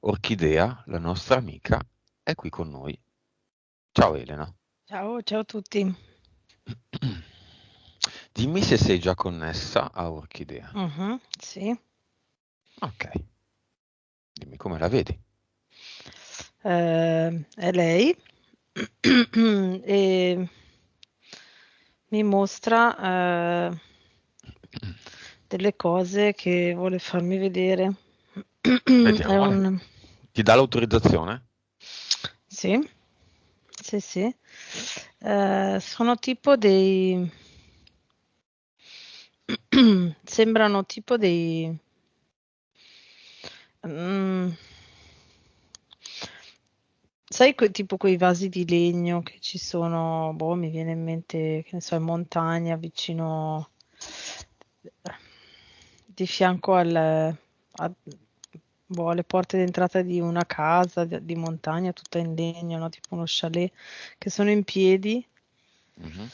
Orchidea, la nostra amica, è qui con noi. Ciao Elena. Ciao, ciao a tutti. Dimmi se sei già connessa a Orchidea. Sì. Ok, dimmi come la vedi. È lei e mi mostra delle cose che vuole farmi vedere. È Vediamole. un... Ti dà l'autorizzazione? Sì, sì, sì. Sono tipo dei... sembrano tipo dei... mm, sai, tipo quei vasi di legno che ci sono, boh, mi viene in mente, che ne so, in montagna, vicino, di fianco boh, alle porte d'entrata di una casa di montagna tutta in legno, no? Tipo uno chalet, che sono in piedi. Mhm.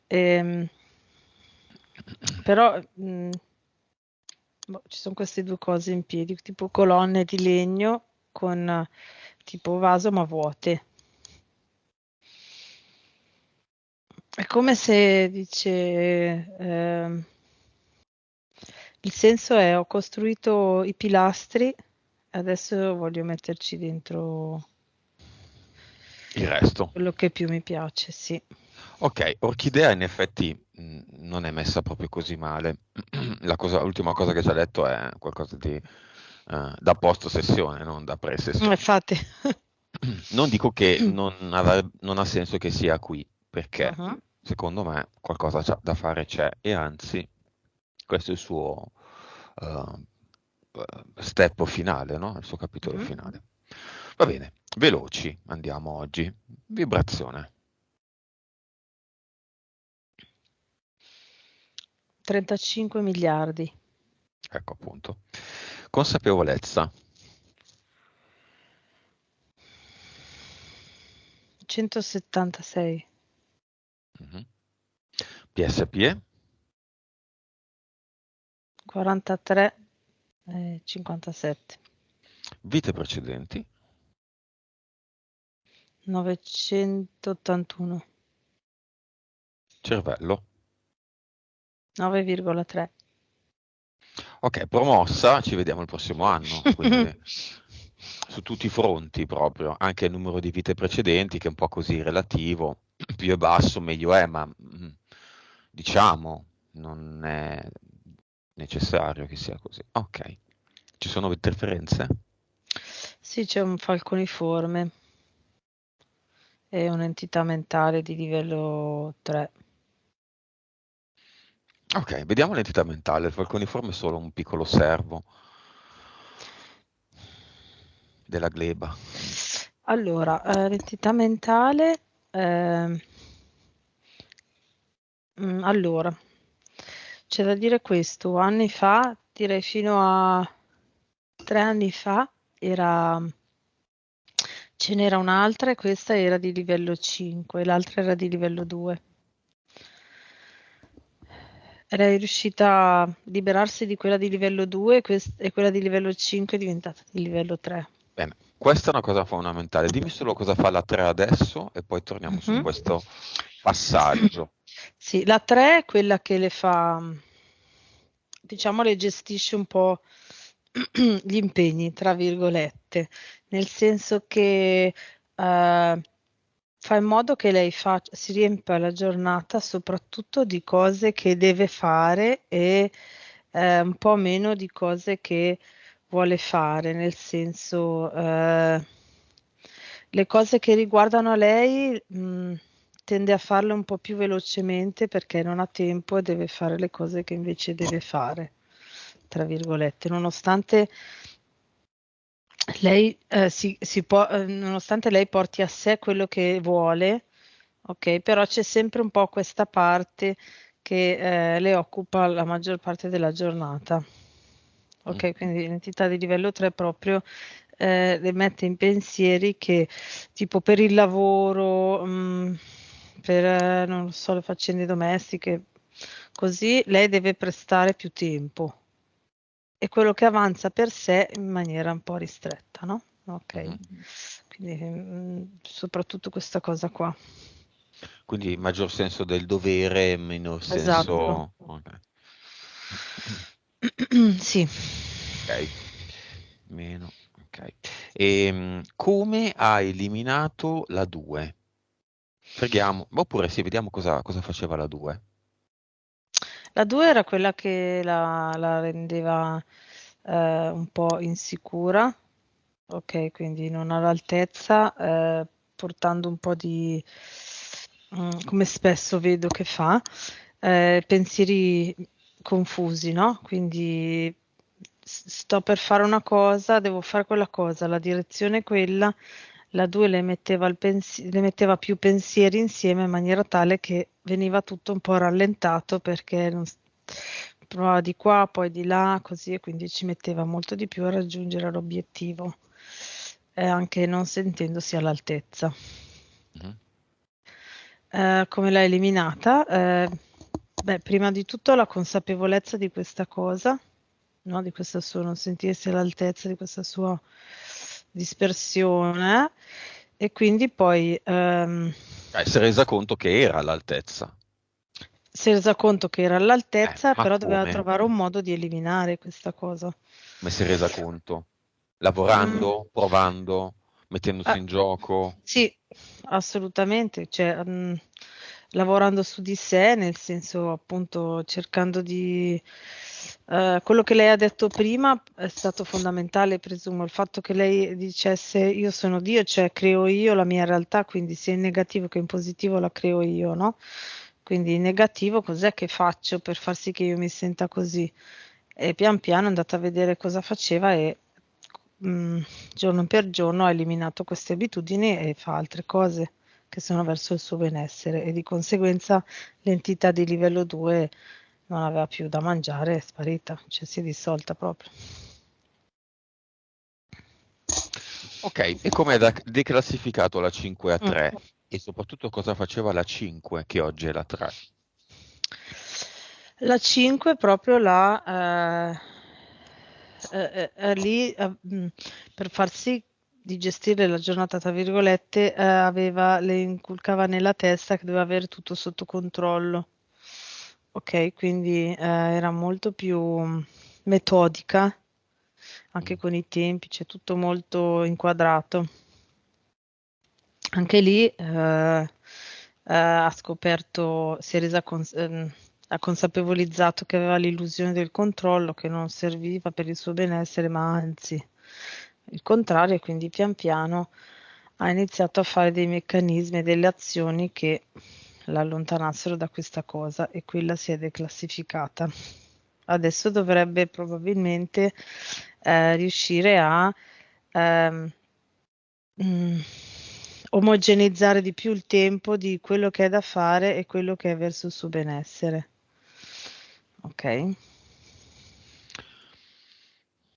Ehm, però boh, ci sono queste due cose in piedi, tipo colonne di legno con tipo vaso ma vuote. È come se dice, il senso è ho costruito i pilastri, adesso voglio metterci dentro Il resto. quello che più mi piace, sì. Ok, Orchidea in effetti non è messa proprio così male. L'ultima cosa che ci ha detto è qualcosa di da post sessione, non da pre-sessione. Infatti. Non dico che non ha senso che sia qui, perché Mhm, secondo me qualcosa da fare c'è e anzi questo è il suo eh, step finale, no? Il suo capitolo mhm. finale. Va bene, veloci andiamo oggi. Vibrazione, 35 miliardi, ecco appunto. Consapevolezza, 176, mhm. PSPE, 43, 57, vite precedenti, 981, cervello. 9,3. Ok, promossa, ci vediamo il prossimo anno, quindi su tutti i fronti proprio, anche il numero di vite precedenti che è un po' così relativo, più è basso meglio è, ma diciamo non è necessario che sia così. Ok, ci sono interferenze? Sì, c'è un falconiforme, è un'entità mentale di livello 3. Ok, vediamo l'entità mentale, il falconiforme è solo un piccolo servo della gleba. Allora, l'entità mentale, ehm, allora, c'è da dire questo, anni fa, direi fino a 3 anni fa, era, ce n'era un'altra e questa era di livello 5, l'altra era di livello 2. Era riuscita a liberarsi di quella di livello 2 e quella di livello 5 è diventata di livello 3. Bene, questa è una cosa fondamentale. Dimmi solo cosa fa la 3 adesso e poi torniamo su Mhm. questo passaggio. Sì, la 3 è quella che le fa, diciamo, le gestisce un po' gli impegni, tra virgolette, nel senso che fa in modo che lei si riempia la giornata soprattutto di cose che deve fare e un po' meno di cose che vuole fare, nel senso le cose che riguardano lei tende a farle un po' più velocemente perché non ha tempo e deve fare le cose che invece deve fare, tra virgolette, nonostante lei, nonostante lei porti a sé quello che vuole, ok, però c'è sempre un po' questa parte che le occupa la maggior parte della giornata. Mm. Ok, quindi l'entità di livello 3 proprio le mette in pensieri che tipo per il lavoro, per non lo so, le faccende domestiche, così lei deve prestare più tempo. e quello che avanza per sé in maniera un po' ristretta, no? Ok, Mhm. quindi soprattutto questa cosa qua. Quindi maggior senso del dovere, minor Esatto. senso... Ok. Sì. Ok, meno, ok. Come ha eliminato la 2? Freghiamo, oppure sì, vediamo cosa faceva la 2. La 2 era quella che la rendeva un po' insicura, ok, quindi non all'altezza, portando un po' di, come spesso vedo che fa, pensieri confusi, no? Quindi sto per fare una cosa, devo fare quella cosa, la direzione è quella, la 2 le metteva più pensieri insieme in maniera tale che veniva tutto un po' rallentato perché provava di qua, poi di là, così e quindi ci metteva molto di più a raggiungere l'obiettivo, e anche non sentendosi all'altezza. Mhm. Come l'ha eliminata? Beh, prima di tutto la consapevolezza di questa cosa, no? Di questo suo non sentirsi all'altezza, di questa sua dispersione, e quindi poi Si è resa conto che era all'altezza. si è resa conto che era all'altezza, Ma però doveva come? trovare un modo di eliminare questa cosa. Come si è resa conto? Mm. Lavorando, provando, mettendosi Ah, in gioco? sì, assolutamente, cioè, lavorando su di sé, nel senso appunto cercando di... quello che lei ha detto prima è stato fondamentale, presumo, il fatto che lei dicesse io sono Dio, cioè creo io la mia realtà, quindi sia in negativo che in positivo la creo io, no? Quindi in negativo cos'è che faccio per far sì che io mi senta così? E pian piano è andata a vedere cosa faceva e mh, giorno per giorno ha eliminato queste abitudini e fa altre cose che sono verso il suo benessere e di conseguenza l'entità di livello 2 non aveva più da mangiare, è sparita, cioè si è dissolta proprio. Ok, e come ha declassificato la 5 a Mm. 3? E soprattutto cosa faceva la 5, che oggi è la 3? La 5 proprio lì per far sì di gestire la giornata, tra virgolette, le inculcava nella testa che doveva avere tutto sotto controllo. Ok, quindi era molto più metodica, anche Mm. con i tempi, c'è tutto molto inquadrato. Anche lì ha scoperto, si è ha consapevolizzato che aveva l'illusione del controllo, che non serviva per il suo benessere, ma anzi il contrario, e quindi pian piano ha iniziato a fare dei meccanismi e delle azioni che l'allontanassero da questa cosa e quella si è declassificata. Adesso dovrebbe probabilmente riuscire a ehm, mm, omogeneizzare di più il tempo di quello che è da fare e quello che è verso il suo benessere. Ok?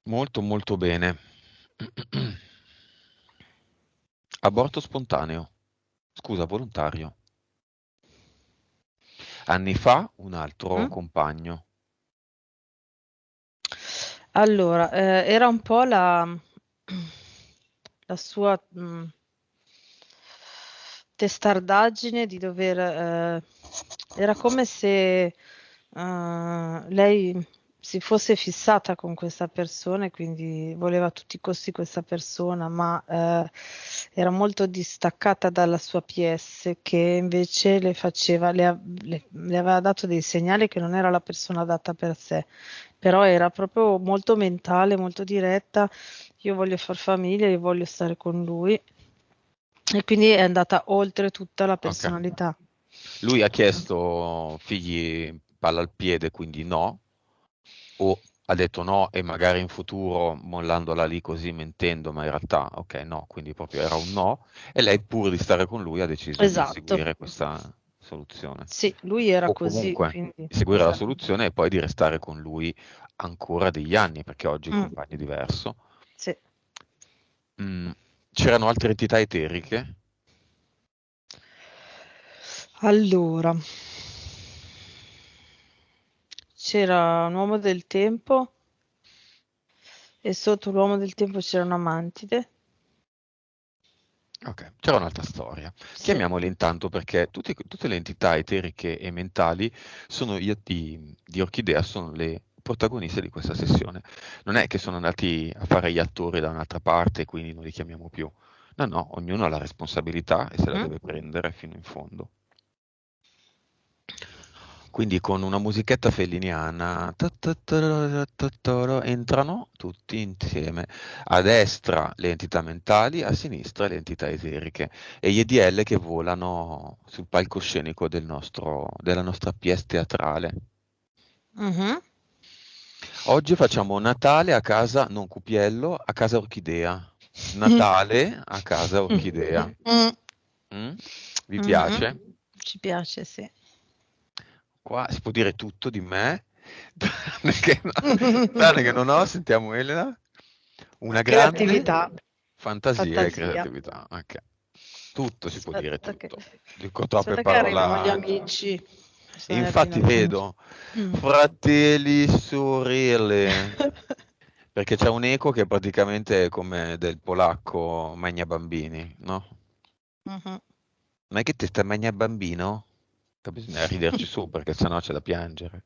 Molto molto bene. Aborto spontaneo. Scusa, volontario. Anni fa un altro Mm? compagno. Allora, era un po' la sua testardaggine di dover... era come se lei si fosse fissata con questa persona e quindi voleva a tutti i costi questa persona, ma era molto distaccata dalla sua PS che invece le faceva, le aveva dato dei segnali che non era la persona adatta per sé, però era proprio molto mentale, molto diretta. Io voglio far famiglia, io voglio stare con lui. E quindi è andata oltre tutta la Ok. personalità. Lui ha chiesto figli palla al piede, quindi no, o ha detto no e magari in futuro mollandola lì così mentendo, ma in realtà ok no, quindi proprio era un no e lei pur di stare con lui ha deciso di Esatto, seguire questa soluzione. sì, lui era O così, comunque quindi di seguire la cioè, soluzione e poi di restare con lui ancora degli anni, perché oggi il mm, compagno è diverso. sì. Mm, c'erano altre entità eteriche? Allora, c'era un uomo del tempo e sotto l'uomo del tempo c'era una mantide. Ok, c'era un'altra storia. Sì. Chiamiamoli intanto perché tutte le entità eteriche e mentali di Orchidea sono le protagoniste di questa sessione. Non è che sono andati a fare gli attori da un'altra parte e quindi non li chiamiamo più. No, no, ognuno ha la responsabilità e se la Mm. deve prendere fino in fondo. Quindi con una musichetta felliniana entrano tutti insieme. A destra le entità mentali, a sinistra le entità eteriche e gli EDL che volano sul palcoscenico della nostra pièce teatrale. Mhm. Oggi facciamo Natale a casa, non Cupiello, a casa Orchidea. Natale a casa Orchidea. Mm. Mm? Vi Mhm. piace? Ci piace, sì. Qua si può dire tutto di me, tranne che non ho, sentiamo Elena, una grande Creatività, fantasia e fantasia. creatività. Ok. Tutto si può dire, Aspetta che, tutto. Dico troppe aspetta che arrivano gli parolacce. amici. E Sono arrivati gli infatti amici. vedo Mm. fratelli, sorelle, perché c'è un eco che praticamente è come del polacco Magna Bambini, no? Mhm. Ma è che te sta Magna Bambino? Che bisogna riderci su perché sennò c'è da piangere.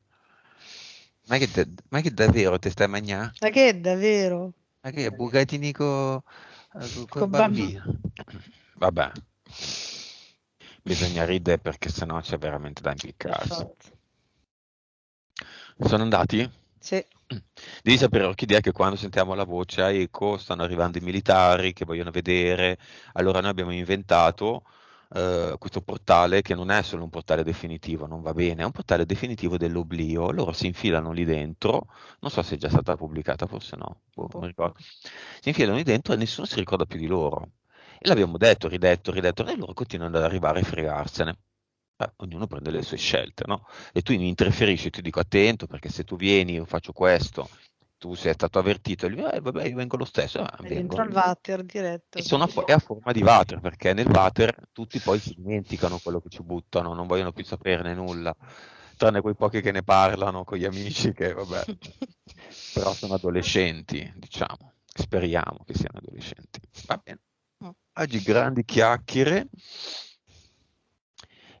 Ma che davvero te stai a mangiare? Ma che è davvero? Ma che bucatini col Con bambino. bambino? Vabbè, bisogna ridere perché sennò c'è veramente da Per impiccarsi. forza. Sono andati? Sì. Devi sapere, Orchidea, che quando sentiamo la voce a eco stanno arrivando i militari che vogliono vedere. Allora noi abbiamo inventato questo portale che non è solo un portale definitivo, non va bene, è un portale definitivo dell'oblio. Loro si infilano lì dentro, non so se è già stata pubblicata, forse no, boh, non mi Boh. ricordo. Si infilano lì dentro e nessuno si ricorda più di loro. E l'abbiamo detto, ridetto, ridetto, e loro continuano ad arrivare e fregarsene. Ognuno prende le sue scelte, no? E tu mi interferisci, ti dico attento perché se tu vieni io faccio questo, tu sei stato avvertito, e lui, vabbè, io vengo lo stesso, È dentro vengo. al water E diretto. è a forma di water, perché nel water tutti poi si dimenticano quello che ci buttano, non vogliono più saperne nulla, tranne quei pochi che ne parlano con gli amici, che vabbè, però sono adolescenti, diciamo, speriamo che siano adolescenti. Va bene. Oggi grandi chiacchiere,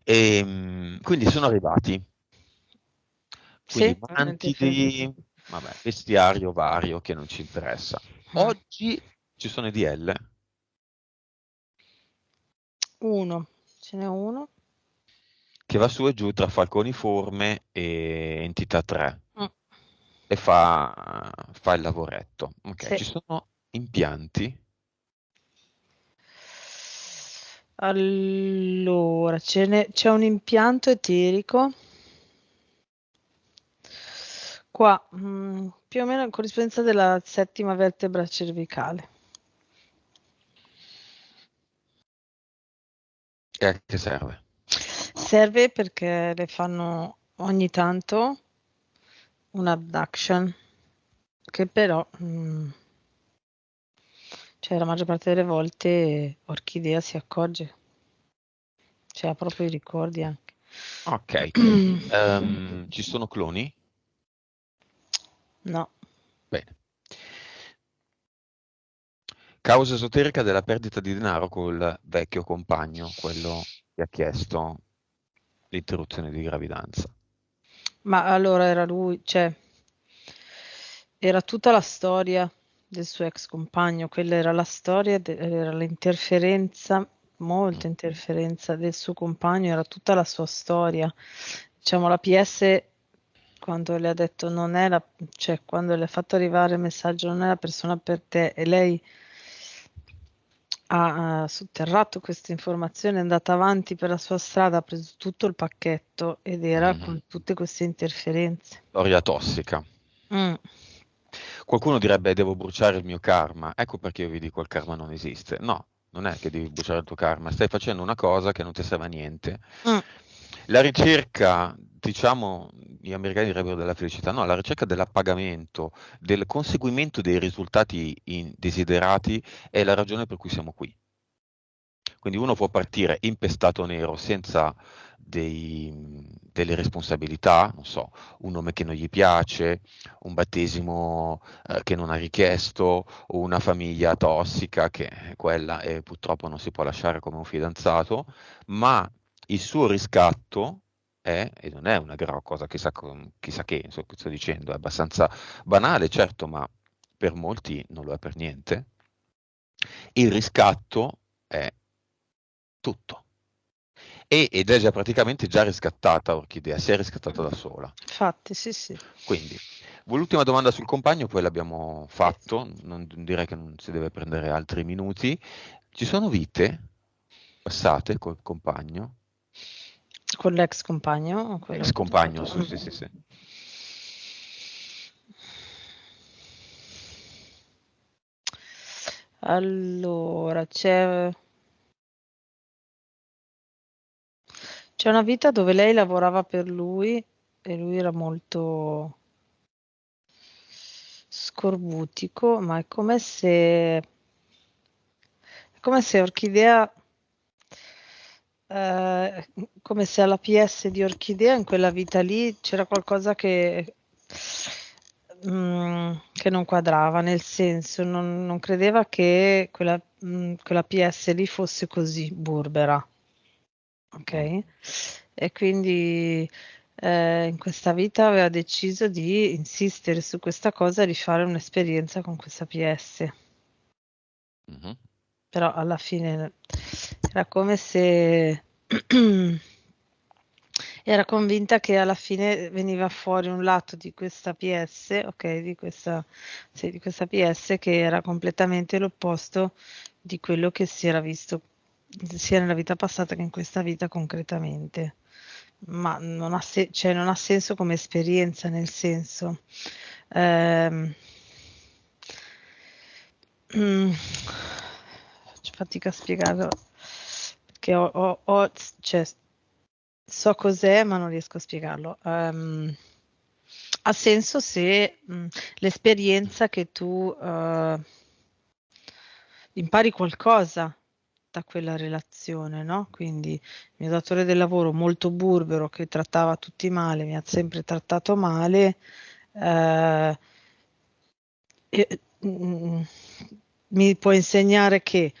e quindi sono arrivati. Quindi Sì, veramente. mantidi, vabbè, vestiario vario che non ci interessa. Mm. Oggi ci sono i DL Uno, ce n'è uno. che va su e giù tra Falconiforme e Entità 3 Mm. e fa il lavoretto. Ok, Sì. ci sono impianti. Allora, c'è un impianto eterico qua, più o meno in corrispondenza della settima vertebra cervicale. E a che serve? Serve perché le fanno ogni tanto un abduction, che però, cioè la maggior parte delle volte Orchidea si accorge, cioè ha proprio i ricordi anche. Ok. Ci sono cloni? No. Bene. Causa esoterica della perdita di denaro col vecchio compagno, quello che ha chiesto l'interruzione di gravidanza. Ma allora era lui, cioè era tutta la storia del suo ex compagno, quella era la storia, era l'interferenza, molta interferenza del suo compagno, era tutta la sua storia. Diciamo, la PS, quando le ha detto non è la, cioè quando le ha fatto arrivare il messaggio non è la persona per te e lei ha sotterrato questa informazione, è andata avanti per la sua strada, ha preso tutto il pacchetto ed era Mhm. con tutte queste interferenze. Storia tossica. Mm. Qualcuno direbbe devo bruciare il mio karma, ecco perché io vi dico il karma non esiste. No, non è che devi bruciare il tuo karma, stai facendo una cosa che non ti serve a niente. Mm. La ricerca, diciamo, gli americani direbbero della felicità, no, la ricerca dell'appagamento, del conseguimento dei risultati desiderati è la ragione per cui siamo qui. Quindi uno può partire impestato nero senza delle responsabilità, non so, un nome che non gli piace, un battesimo che non ha richiesto, o una famiglia tossica che è quella e purtroppo non si può lasciare come un fidanzato, ma il suo riscatto è, e non è una cosa chissà che, insomma, che sto dicendo, è abbastanza banale, certo, ma per molti non lo è per niente. Il riscatto è tutto. Ed è già praticamente già riscattata Orchidea, si è riscattata da sola. Infatti, sì, sì. Quindi, l'ultima domanda sul compagno, poi l'abbiamo fatto, direi che non si deve prendere altri minuti. Ci sono vite passate col compagno? Con l'ex compagno o quello Ex che tu compagno, parli? sì, sì, sì, sì. Allora, c'è una vita dove lei lavorava per lui e lui era molto scorbutico, ma è come se Orchidea, come se alla PS di Orchidea in quella vita lì c'era qualcosa che non quadrava, nel senso non credeva che quella PS lì fosse così burbera, Mm, ok? E quindi in questa vita aveva deciso di insistere su questa cosa e di fare un'esperienza con questa PS. mhm, Però alla fine era come se era convinta che alla fine veniva fuori un lato di questa PS, ok, sì, di questa PS che era completamente l'opposto di quello che si era visto sia nella vita passata che in questa vita concretamente. Ma non ha senso come esperienza, nel senso, ehm, Mm, faccio fatica a spiegarlo perché cioè, so cos'è, ma non riesco a spiegarlo. Ha senso se l'esperienza che tu impari qualcosa da quella relazione, no? Quindi il mio datore del lavoro molto burbero che trattava tutti male, mi ha sempre trattato male. eh, e mi può insegnare che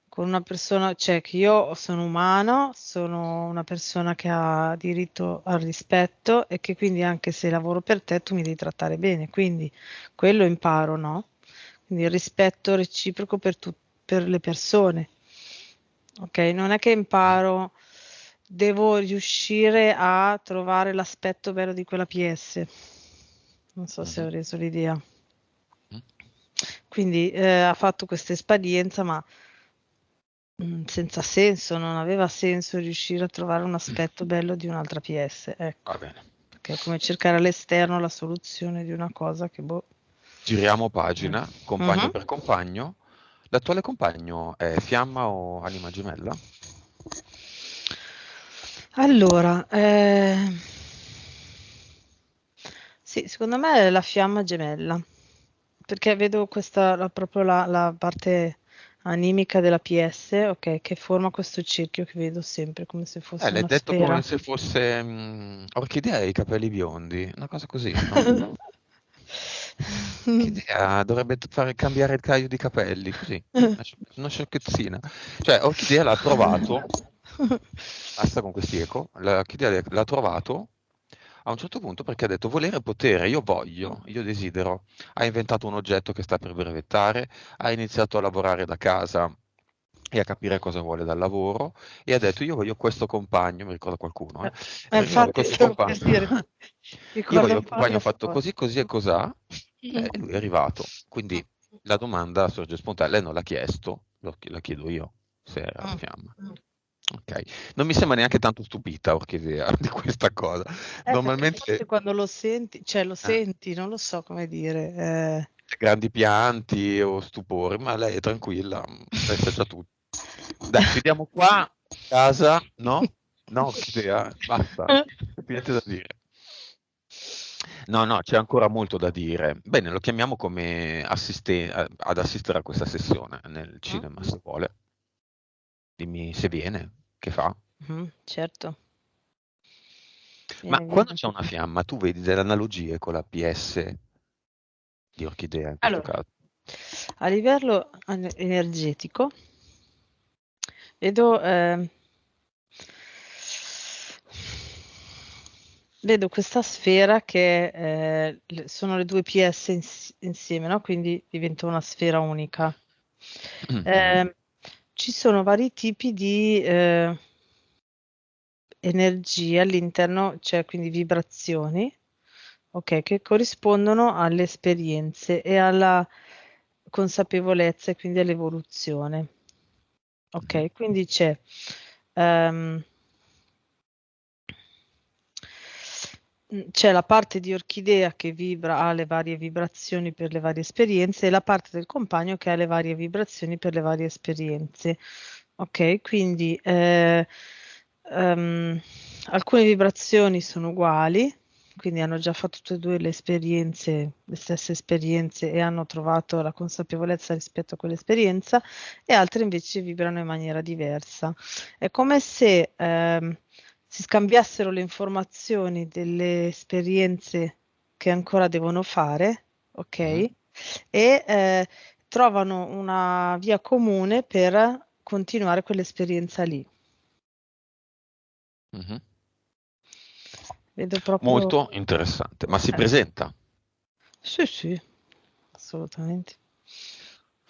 con una persona, cioè che io sono umano, sono una persona che ha diritto al rispetto e che quindi anche se lavoro per te tu mi devi trattare bene, quindi quello imparo, no? Quindi il rispetto reciproco per le persone, ok? Non è che imparo, devo riuscire a trovare l'aspetto bello di quella PS. Non so se mhm, ho reso l'idea. mm. Quindi ha fatto questa esperienza, ma senza senso, non aveva senso riuscire a trovare un aspetto bello di un'altra PS, ecco, Va bene. perché è come cercare all'esterno la soluzione di una cosa che boh. Giriamo Mm. pagina, compagno Mhm. per compagno. L'attuale compagno è fiamma o anima gemella? Allora, sì, secondo me è la fiamma gemella, perché vedo proprio la parte animica della PS, ok, che forma questo cerchio che vedo sempre come se fosse L'hai una detto come sfera. se fosse Orchidea e i capelli biondi, una cosa così, no? Orchidea dovrebbe fare cambiare il taglio di capelli, così, una sciocchezzina. Cioè, Orchidea l'ha trovato, basta con questi eco, l'Orchidea l'ha trovato a un certo punto perché ha detto volere e potere, io voglio, io desidero. Ha inventato un oggetto che sta per brevettare, ha iniziato a lavorare da casa e a capire cosa vuole dal lavoro e ha detto io voglio questo compagno, mi ricorda qualcuno, io voglio Infatti questo stavo per compagno, dire, io ricorda voglio un il po' la compagno mia fatto storia. così, così e cos'ha, e lui è arrivato. Quindi la domanda sorge spontanea, lei non l'ha chiesto, la chiedo io se era la Mm. fiamma. Ok, non mi sembra neanche tanto stupita Orchidea di questa cosa. Perché forse Normalmente quando lo senti, cioè lo eh, senti, non lo so come dire. grandi pianti o stupore, ma lei è tranquilla, lei sa già tutto. Dai, chiudiamo qua, casa, no? No, Orchidea, basta, c'è niente da dire. No, no, c'è ancora molto da dire. Bene, lo chiamiamo come ad assistere a questa sessione nel Mm? cinema, se vuole. Dimmi se viene, che fa. Mhm, certo. Ma viene quando via. c'è una fiamma, tu vedi delle analogie con la PS di orchidea in questo Allora, caso? a livello energetico, vedo, vedo questa sfera che sono le due PS insieme, no? Quindi diventa una sfera unica. Mhm. Eh, ci sono vari tipi di energie all'interno, cioè quindi vibrazioni, ok, che corrispondono alle esperienze e alla consapevolezza e quindi all'evoluzione. Mhm. Ok, quindi ehm, c'è la parte di orchidea che vibra, ha le varie vibrazioni per le varie esperienze e la parte del compagno che ha le varie vibrazioni per le varie esperienze. Ok, quindi alcune vibrazioni sono uguali, quindi hanno già fatto tutte e due le esperienze, le stesse esperienze e hanno trovato la consapevolezza rispetto a quell'esperienza, e altre invece vibrano in maniera diversa. È come se si scambiassero le informazioni delle esperienze che ancora devono fare, ok? Mhm. E trovano una via comune per continuare quell'esperienza lì. Mhm. Vedo proprio... Molto interessante, ma si presenta? Sì, sì, assolutamente.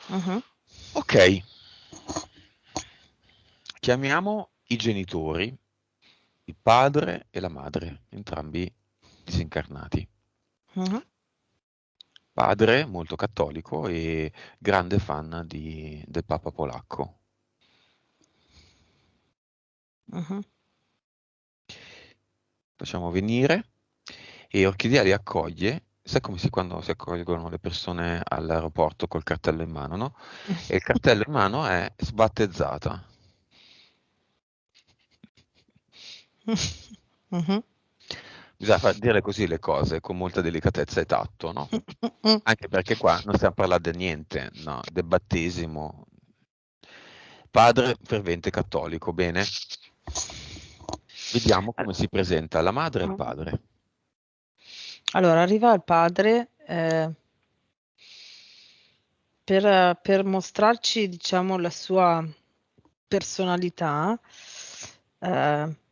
Mhm. Ok, chiamiamo i genitori, il padre e la madre, entrambi disincarnati. Mhm. Padre molto cattolico e grande fan del Papa polacco. Mhm. Facciamo venire e Orchidea li accoglie. Sai come quando si accolgono le persone all'aeroporto col cartello in mano, no? E il cartello in mano è sbattezzata. Mhm. Bisogna dire così le cose con molta delicatezza e tatto, no? Mhm. Anche perché qua non stiamo parlando di niente, no? Del battesimo. Padre fervente cattolico, bene? Vediamo come si presenta la madre e il padre. Allora, arriva il padre per mostrarci, diciamo, la sua personalità.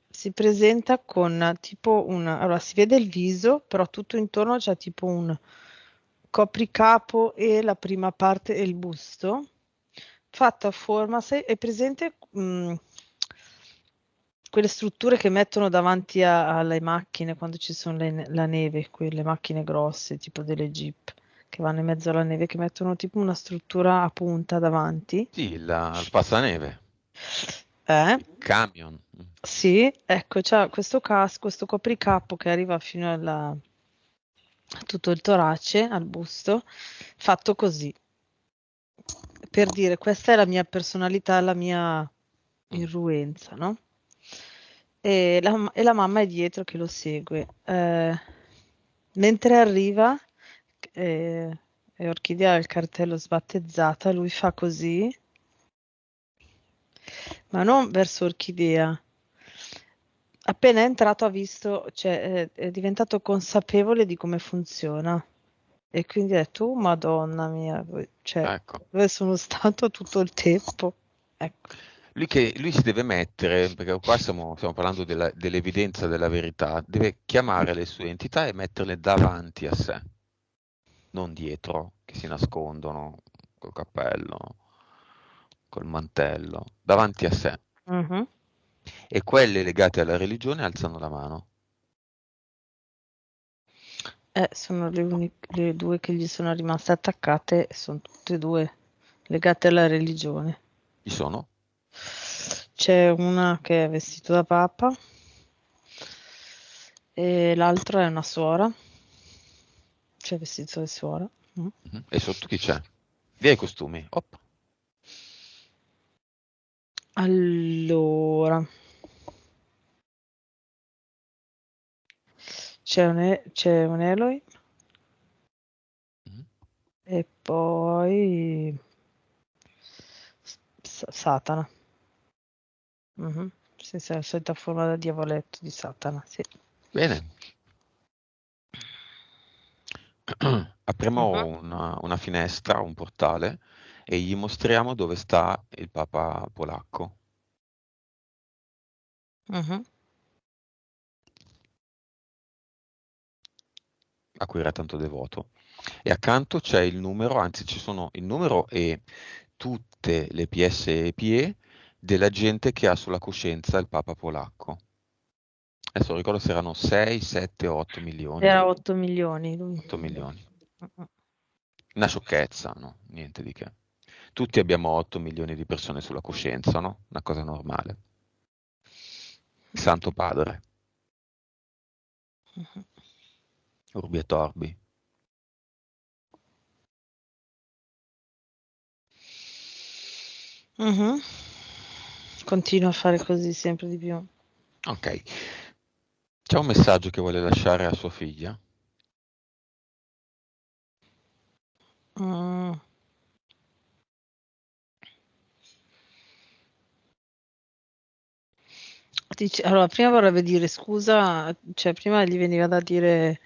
Si presenta con tipo un... Allora, si vede il viso, però tutto intorno c'è tipo un copricapo e la prima parte e il busto, fatto a forma, sai, è presente quelle strutture che mettono davanti alle macchine quando ci sono la neve, quelle macchine grosse, tipo delle Jeep, che vanno in mezzo alla neve, che mettono tipo una struttura a punta davanti. Sì, il passaneve, Eh? il camion. Sì, ecco, c'ha questo casco, questo copricapo che arriva fino a tutto il torace, al busto, fatto così, per dire questa è la mia personalità, la mia Mm. irruenza, no? E la mamma è dietro che lo segue. Mentre arriva, eh, e Orchidea ha il cartello sbattezzata, lui fa così, ma non verso Orchidea. Appena è entrato ha visto, cioè è diventato consapevole di come funziona. E quindi ha detto, oh, Madonna mia, cioè, Ecco. dove sono stato tutto il tempo? Ecco. Lui si deve mettere, perché qua stiamo parlando dell'evidenza della verità, deve chiamare le sue entità e metterle davanti a sé, non dietro, che si nascondono col cappello, col mantello, davanti a sé. Mhm. E quelle legate alla religione alzano la mano. Sono le due che gli sono rimaste attaccate, e sono tutte e due legate alla religione. Ci sono? C'è una che è vestita da papa e l'altra è una suora, cioè vestito da suora. Mm. Mhm. E sotto chi c'è? Via i costumi. Op. Allora, c'è un Elohim Mhm. e poi Satana. Mhm. Sì, sì, la solita forma da diavoletto di Satana, sì. Bene. Apriamo Mhm, una finestra, un portale e gli mostriamo dove sta il Papa polacco, mhm. a cui era tanto devoto. E accanto c'è il numero, anzi ci sono il numero e tutte le PSPE della gente che ha sulla coscienza il Papa polacco. Adesso non ricordo se erano 6, 7 o 8 milioni. Era 8 milioni lui. 8 milioni. Mm, Una sciocchezza, no? Niente di che. Tutti abbiamo 8 milioni di persone sulla coscienza, no? Una cosa normale. Santo Padre, mm, Urbi et Orbi. mhm. Continua a fare così sempre di più. Ok. C'è un messaggio che vuole lasciare a sua figlia? Mm. Allora, prima vorrebbe dire scusa, cioè prima gli veniva da dire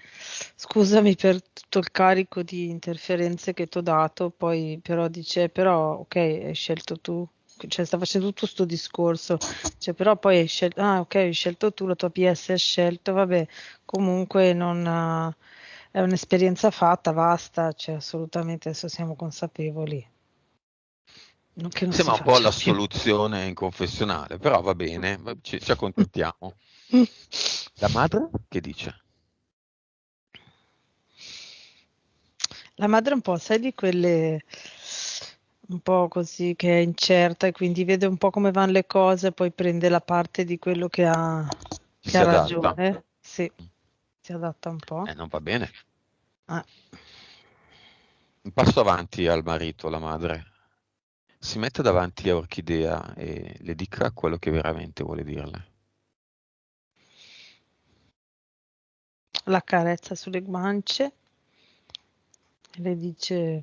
scusami per tutto il carico di interferenze che ti ho dato, poi però dice, però ok, hai scelto tu, cioè sta facendo tutto sto discorso, cioè però poi hai scelto, ah ok, hai scelto tu, la tua PS hai scelto, vabbè, comunque non, è un'esperienza fatta, basta, cioè assolutamente adesso siamo consapevoli, non che non si Sembra un po' faccia la più. soluzione in confessionale, però va bene, ci accontentiamo. La madre che dice? La madre è un po', sai, di quelle un po' così che è incerta e quindi vede un po' come vanno le cose, poi prende la parte di quello Ci che si ha adatta? ragione. Sì, si adatta un po'. Non va bene. Ah, Un passo avanti al marito, la madre. Si mette davanti a Orchidea e le dica quello che veramente vuole dirle. la carezza sulle guance e le dice: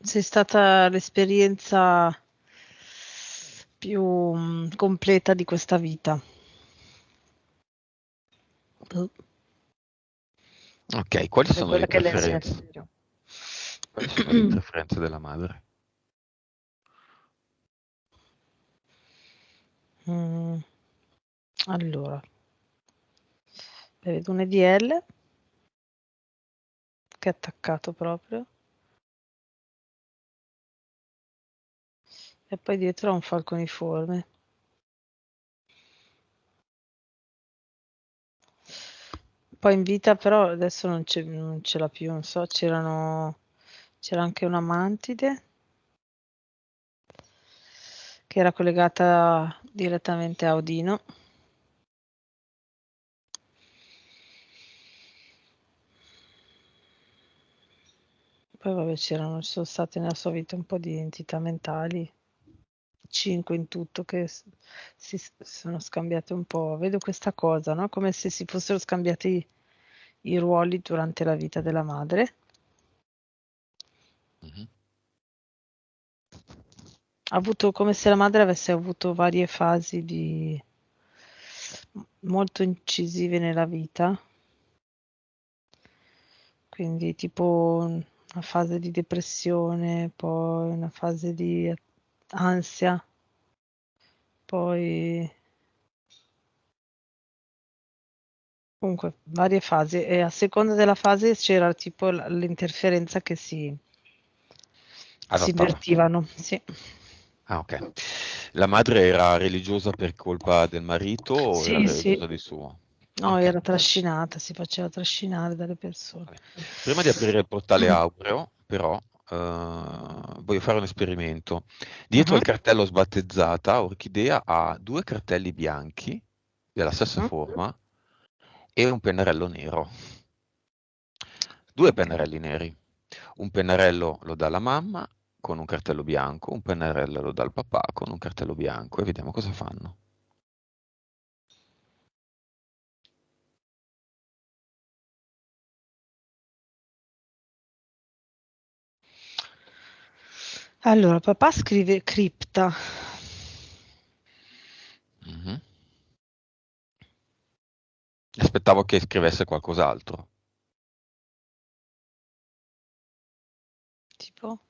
sei stata l'esperienza più completa di questa vita. Boh, Ok, quali è sono quella le che lei si è. preferenze? Quali sono le preferenze della madre? Mm, allora, vedo un EDL che è attaccato proprio e poi dietro ha un falconiforme. Poi in vita però adesso non ce l'ha più, non so, c'era anche una mantide che era collegata direttamente a Odino. Poi vabbè ci sono state nella sua vita un po' di entità mentali, 5 in tutto che si sono scambiate un po'. Vedo questa cosa, no? Come se si fossero scambiati i ruoli durante la vita della madre. Mhm. Ha avuto come se la madre avesse avuto varie fasi molto incisive nella vita, quindi tipo una fase di depressione, poi una fase di ansia, poi comunque varie fasi e a seconda della fase c'era tipo l'interferenza che si Adattava. invertivano, sì. Ah, ok. La madre era religiosa per colpa del marito o era Sì, sì. religiosa di suo? No, Ok. era trascinata, si faceva trascinare dalle persone. Vabbè. Prima di aprire il portale aureo, però, voglio fare un esperimento. Dietro Mhm, il cartello sbattezzata, Orchidea ha due cartelli bianchi della stessa mhm. forma e un pennarello nero. Due Ok. pennarelli neri. Un pennarello lo dà la mamma con un cartello bianco, un pennarello lo dà il papà con un cartello bianco e vediamo cosa fanno. Allora, papà scrive cripta. Mhm. Aspettavo che scrivesse qualcos'altro. Tipo?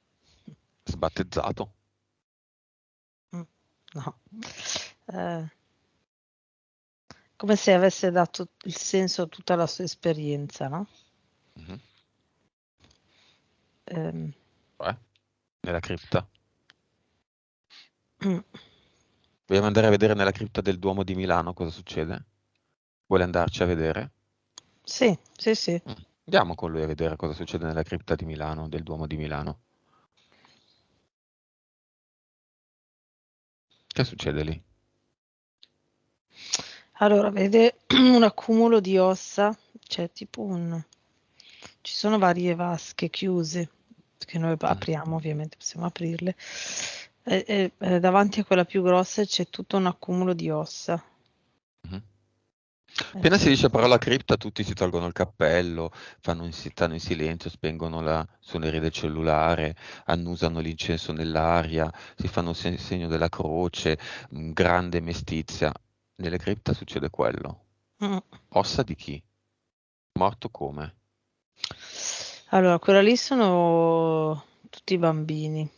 Sbattezzato. Mm, no. Eh, come se avesse dato il senso a tutta la sua esperienza, no? Mhm. Ehm, Cioè, nella cripta. mm, Vogliamo andare a vedere nella cripta del Duomo di Milano cosa succede? Vuole andarci a vedere? sì, sì, sì. Andiamo con lui a vedere cosa succede nella cripta di Milano, del Duomo di Milano. Che succede lì? Allora, vede un accumulo di ossa, cioè tipo un... Ci sono varie vasche chiuse, che noi Mm, apriamo, ovviamente possiamo aprirle. Davanti a quella più grossa c'è tutto un accumulo di ossa. mhm. Eh Appena si sì. dice parola cripta, tutti si tolgono il cappello, stanno in silenzio, spengono la suoneria del cellulare, annusano l'incenso nell'aria, si fanno il segno della croce, grande mestizia. Nelle cripte succede quello. Mm. Ossa di chi? Morto come? Allora, quella lì sono tutti i bambini,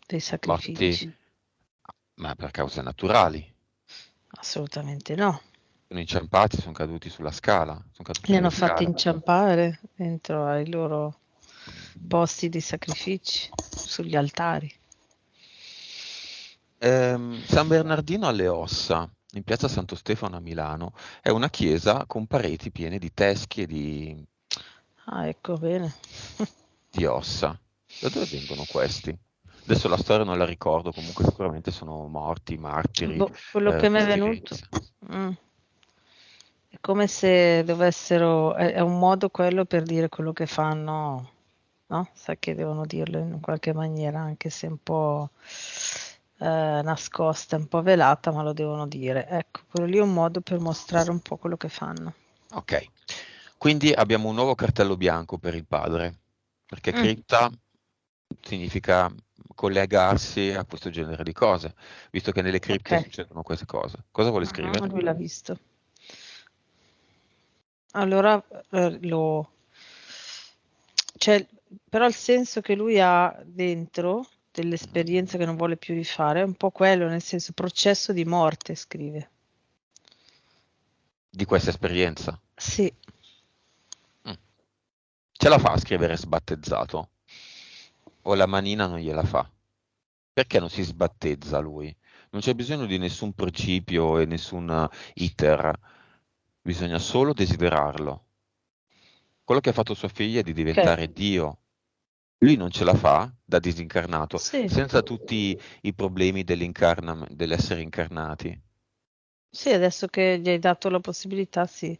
dei Morti, sacrifici. ma per cause naturali. Assolutamente no. Sono inciampati, sono caduti sulla scala, sono caduti Li hanno nelle fatti scale. inciampare dentro ai loro posti di sacrifici, sugli altari. San Bernardino alle Ossa, in piazza Santo Stefano a Milano, è una chiesa con pareti piene di teschi e Ah, ecco, bene. di ossa. Da dove vengono questi? Adesso la storia non la ricordo, comunque sicuramente sono morti, martiri, Boh, quello che mi è venuto, pestilenze. mm, è come se dovessero, è un modo quello per dire quello che fanno, no? Sa che devono dirlo in qualche maniera, anche se un po' nascosta, un po' velata, ma lo devono dire. Ecco, quello lì è un modo per mostrare un po' quello che fanno. Ok, quindi abbiamo un nuovo cartello bianco per il padre, perché Mm, cripta significa collegarsi a questo genere di cose, visto che nelle ok, cripte succedono queste cose. Cosa vuole mhm, scrivere? lui l'ha visto. Allora cioè, però il senso che lui ha dentro Mhm. dell'esperienza che non vuole più rifare è un po' quello, nel senso processo di morte, scrive. Di questa esperienza. Sì, Mm. Ce la fa a scrivere sbattezzato? O la manina non gliela fa? Perché non si sbattezza lui? Non c'è bisogno di nessun principio e nessun iter, bisogna solo desiderarlo. Quello che ha fatto sua figlia è di ok. diventare Dio. Lui non ce la fa da disincarnato, Sì, senza tutti i problemi dell'essere incarnati. sì, adesso che gli hai dato la possibilità, sì.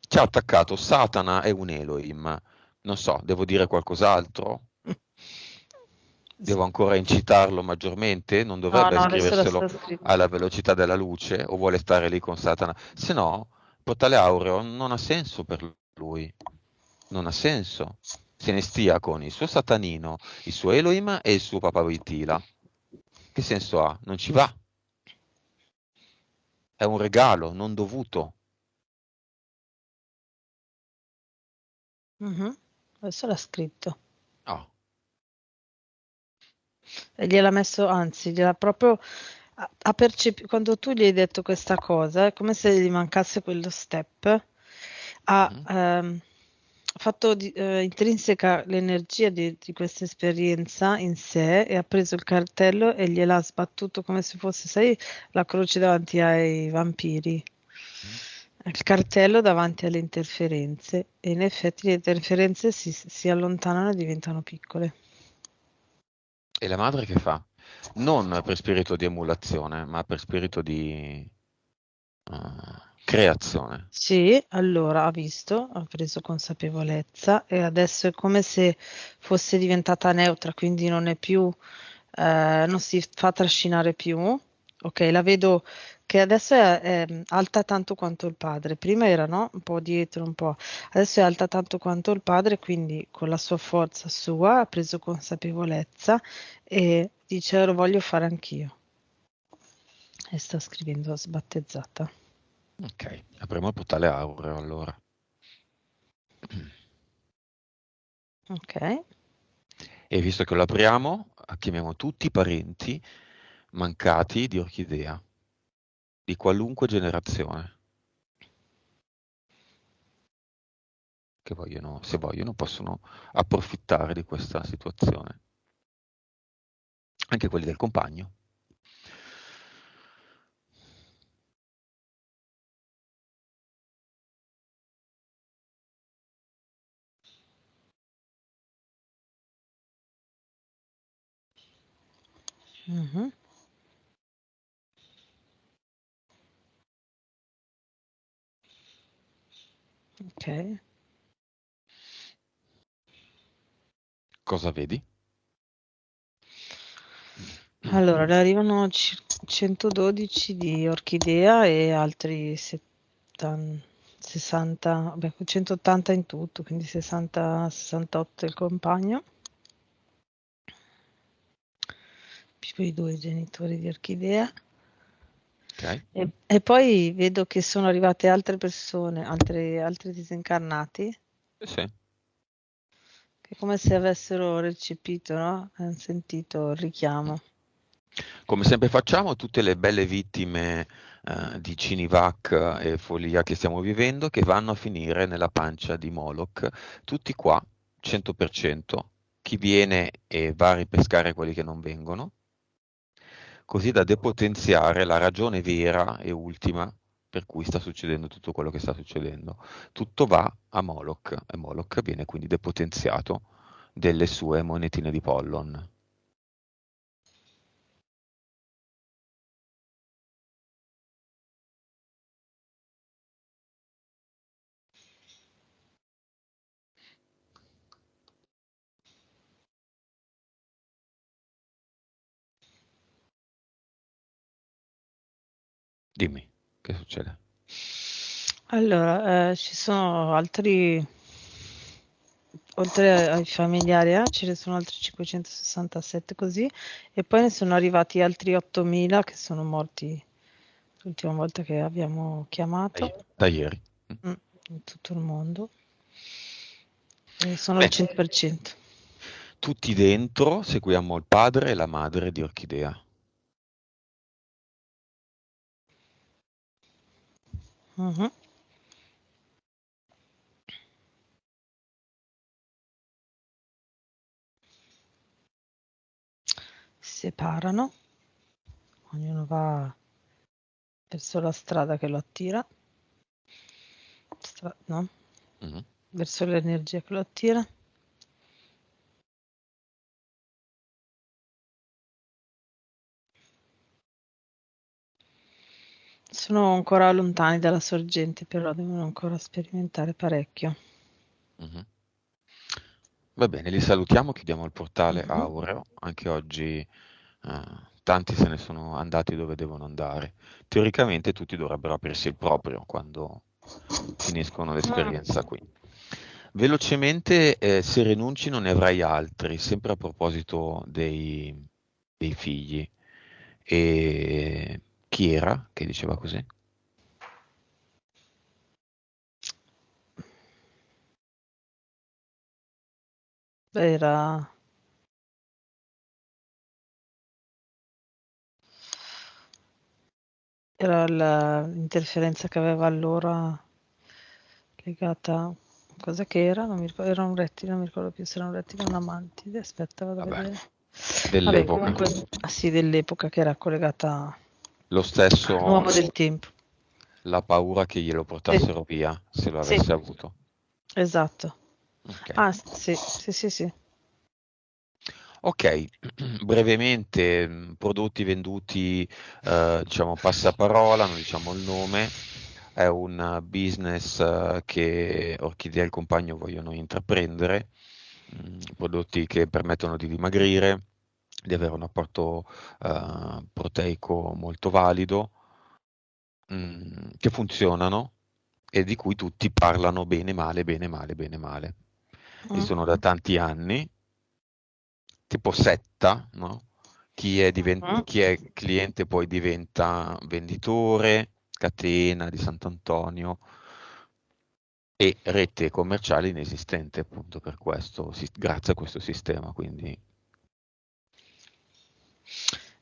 Ci ha attaccato Satana e un Elohim. Non so, devo dire qualcos'altro? Sì. Devo ancora incitarlo maggiormente? Non No, dovrebbe no, adesso la scriverselo sta scritto. alla velocità della luce o vuole stare lì con Satana? Se no, Portale Aureo non ha senso per lui. Non ha senso. Se ne stia con il suo Satanino, il suo Elohim e il suo Papa Witila. Che senso ha? Non ci va. È un regalo non dovuto. Mhm. Adesso l'ha scritto. Oh, E gliel'ha messo, anzi, gliel'ha proprio quando tu gli hai detto questa cosa, è come se gli mancasse quello step, ha mhm. fatto intrinseca l'energia di questa esperienza in sé e ha preso il cartello e gliel'ha sbattuto come se fosse, sai, la croce davanti ai vampiri. Mhm. Il cartello davanti alle interferenze e in effetti le interferenze si allontanano e diventano piccole. E la madre che fa? Non per spirito di emulazione, ma per spirito di creazione. Sì, allora ha visto, ha preso consapevolezza e adesso è come se fosse diventata neutra, quindi non è più, non si fa trascinare più Ok, la vedo che adesso è alta tanto quanto il padre. Prima era, no? Un po' dietro, un po'. Adesso è alta tanto quanto il padre, quindi con la sua forza sua ha preso consapevolezza e dice lo voglio fare anch'io. E sta scrivendo sbattezzata. Ok, apriamo il portale aureo allora. Ok. E visto che lo apriamo, chiamiamo tutti i parenti mancati di orchidea, di qualunque generazione, che vogliono, se vogliono, possono approfittare di questa situazione. Anche quelli del compagno. Mhm. Ok. Cosa vedi? Allora, ne arrivano 112 di orchidea e altri 60, vabbè, 180 in tutto, quindi 60, 68 il compagno, più i due genitori di orchidea. Ok? E poi vedo che sono arrivate altre persone, altri disincarnati, Sì. che è come se avessero recepito, no? Hanno sentito il richiamo. Come sempre facciamo, tutte le belle vittime di Cinivac e follia che stiamo vivendo, che vanno a finire nella pancia di Moloch, tutti qua, 100%, chi viene e va a ripescare quelli che non vengono, così da depotenziare la ragione vera e ultima per cui sta succedendo tutto quello che sta succedendo. Tutto va a Moloch e Moloch viene quindi depotenziato delle sue monetine di Pollon. Dimmi, che succede? Allora, ci sono altri, oltre ai familiari, ce ne sono altri 567 così, e poi ne sono arrivati altri 8.000 che sono morti l'ultima volta che abbiamo chiamato, Da ieri. mm, in tutto il mondo, e sono il Bene, 100%. tutti dentro seguiamo il padre e la madre di Orchidea. Mhm. Si separano, ognuno va verso la strada che lo attira, no? Mhm. Verso l'energia che lo attira. Sono ancora lontani dalla sorgente, però devono ancora sperimentare parecchio. Mhm. Va bene, li salutiamo, chiudiamo il portale Mhm. aureo. Anche oggi tanti se ne sono andati dove devono andare. Teoricamente tutti dovrebbero aprirsi il proprio quando finiscono l'esperienza qui. Velocemente, se rinunci non ne avrai altri, sempre a proposito dei figli. E chi era che diceva così? Era, era l'interferenza che aveva allora legata. Cosa che era? Non mi ricordo, era un rettile, non mi ricordo più se era un rettile o una mantide. Aspetta, vado a Vabbè, vedere. Vabbè, dell'epoca. comunque, ah sì, dell'epoca che era collegata Lo stesso, all'uomo del tempo. la paura che glielo Sì, portassero via, se lo sì, avesse avuto. esatto. Ok. Ah, sì, sì, sì, sì. Ok, brevemente, prodotti venduti, diciamo passaparola, non diciamo il nome, è un business che Orchidea e il compagno vogliono intraprendere, prodotti che permettono di dimagrire, di avere un apporto proteico molto valido, che funzionano e di cui tutti parlano bene, male, bene, male, bene, male. Mm. Esistono da tanti anni, tipo setta, no? Mm. Chi è cliente poi diventa venditore, catena di Sant'Antonio e rete commerciale inesistente appunto per questo, grazie a questo sistema. Quindi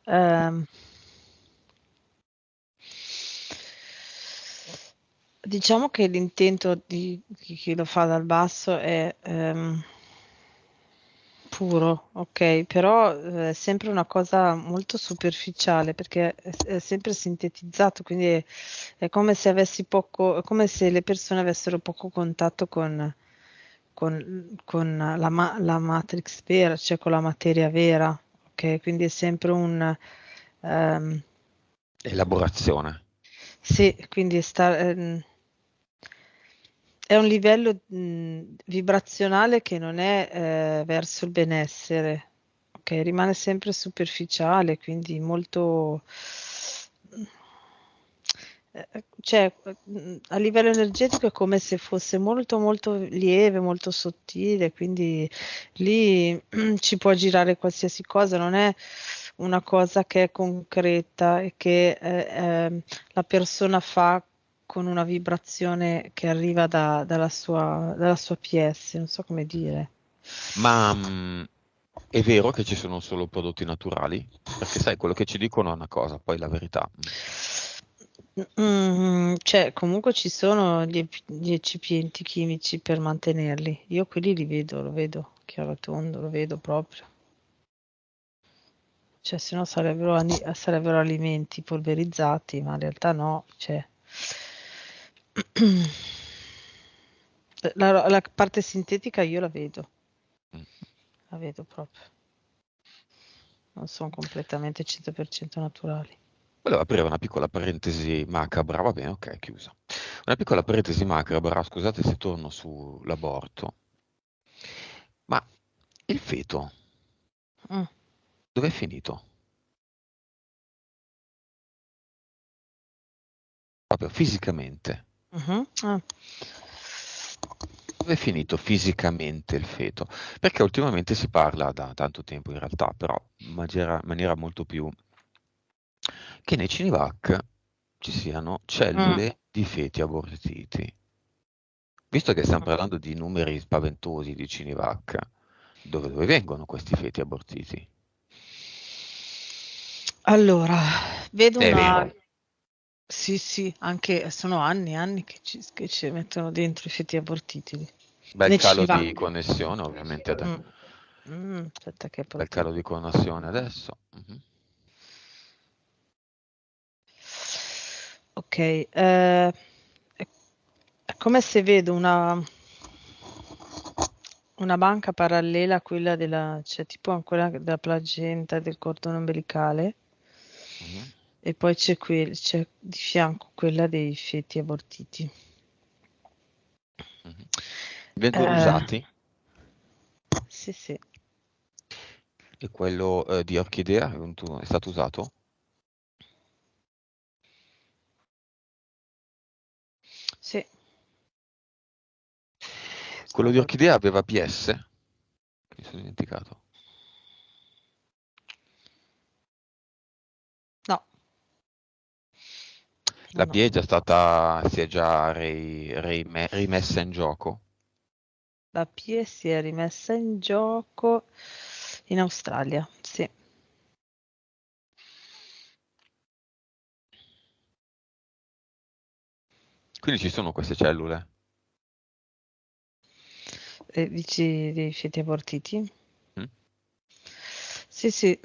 Ehm, diciamo che l'intento di chi lo fa dal basso è puro, ok, però è sempre una cosa molto superficiale perché è sempre sintetizzato, quindi è come se avessi poco, è come se le persone avessero poco contatto con la matrix vera, cioè con la materia vera, ok? Quindi è sempre ehm, elaborazione. sì, quindi è un livello vibrazionale che non è verso il benessere, ok? Rimane sempre superficiale, quindi molto, cioè, a livello energetico è come se fosse molto molto lieve, molto sottile, quindi lì ci può girare qualsiasi cosa, non è una cosa che è concreta e che la persona fa con una vibrazione che arriva dalla sua PS, non so come dire. Ma è vero che ci sono solo prodotti naturali? Perché sai, quello che ci dicono è una cosa, poi la verità. Cioè, comunque ci sono gli eccipienti chimici per mantenerli. Io quelli li vedo, lo vedo chiaro tondo, lo vedo proprio. Cioè, se no sarebbero alimenti polverizzati, ma in realtà no, cioè. La parte sintetica io Mm. la vedo proprio. Non sono completamente 100% naturali. Volevo aprire una piccola parentesi macabra, va bene, ok, chiusa. Una piccola parentesi macabra, scusate se torno sull'aborto, ma il feto Mm, dov'è finito? Proprio fisicamente. mhm, ah. Dove è finito fisicamente il feto? Perché ultimamente si parla da tanto tempo in realtà, però in maniera molto più che nei CINIVAC ci siano Mm, cellule di feti abortiti. Visto che stiamo mm. parlando di numeri spaventosi di CINIVAC, dove vengono questi feti abortiti? Allora, vedo È una. vero, Sì, sì, anche sono anni e anni che ci mettono dentro i feti abortiti lì. bel Ne calo ci va. di connessione ovviamente, Mm. Aspetta che bel proprio. calo di connessione adesso. Mhm. Ok, è come se vedo una banca parallela a quella cioè tipo a quella della placenta e del cordone ombelicale Mhm. e poi c'è di fianco quella dei feti abortiti. Mhm. Vengono Eh, usati sì, sì, e quello di orchidea è stato usato? sì. Quello di orchidea aveva PS? Mi sono dimenticato. No, no, La no. PE è già stata, si è già rimessa in gioco. La PIE si è rimessa in gioco in Australia, sì. Quindi ci sono queste cellule. Dici dei feti abortiti? Mm? Sì, sì.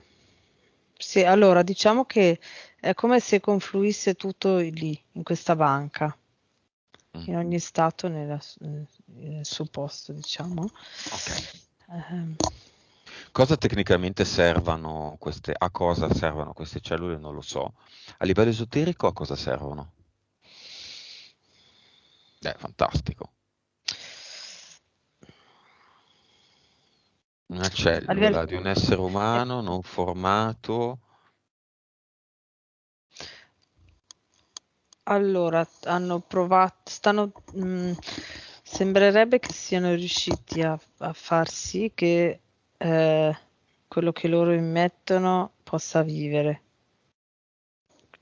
Sì, allora diciamo che è come se confluisse tutto lì, in questa banca, Mm. in ogni stato nel suo posto, diciamo. Ok. Ehm, Cosa tecnicamente servono a cosa servono queste cellule non lo so. A livello esoterico a cosa servono? Fantastico. Una A livello, cellula di un essere eh, umano non formato. allora, hanno provato, sembrerebbe che siano riusciti a far sì che quello che loro immettono possa vivere.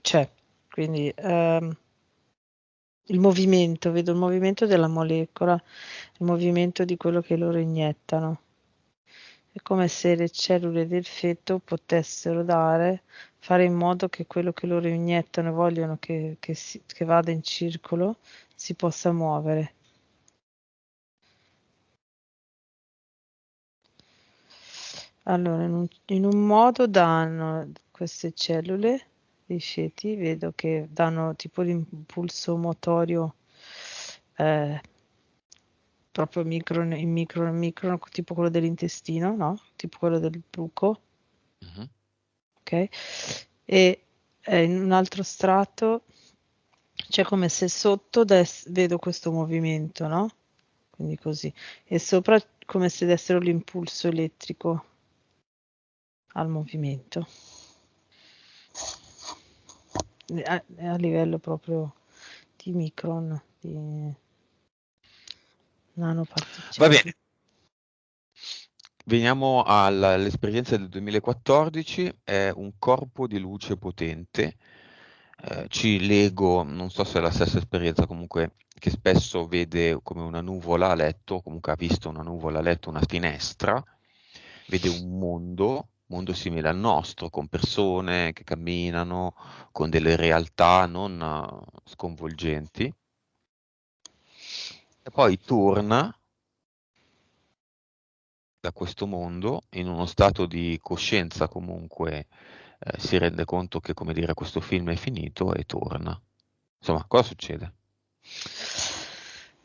Cioè, quindi il movimento, vedo il movimento della molecola, il movimento di quello che loro iniettano. È come se le cellule del feto potessero fare in modo che quello che loro iniettano e vogliono che vada in circolo si possa muovere. Allora, in un modo danno queste cellule dei feti, vedo che danno tipo l'impulso motorio eh, proprio in micro, tipo quello dell'intestino, no? Tipo quello del buco, Mhm. ok? E in un altro strato c'è come se sotto vedo questo movimento, no? Quindi così. E sopra come se dessero l'impulso elettrico al movimento. A livello proprio di micron, di Va nanoparticelle. bene, veniamo all'esperienza del 2014, è un corpo di luce potente. Ci leggo, non so se è la stessa esperienza, comunque che spesso vede come una nuvola a letto, comunque ha visto una nuvola a letto, una finestra, vede un mondo simile al nostro, con persone che camminano, con delle realtà non sconvolgenti, e poi torna da questo mondo in uno stato di coscienza comunque, si rende conto che, come dire, questo film è finito e torna. Insomma, cosa succede?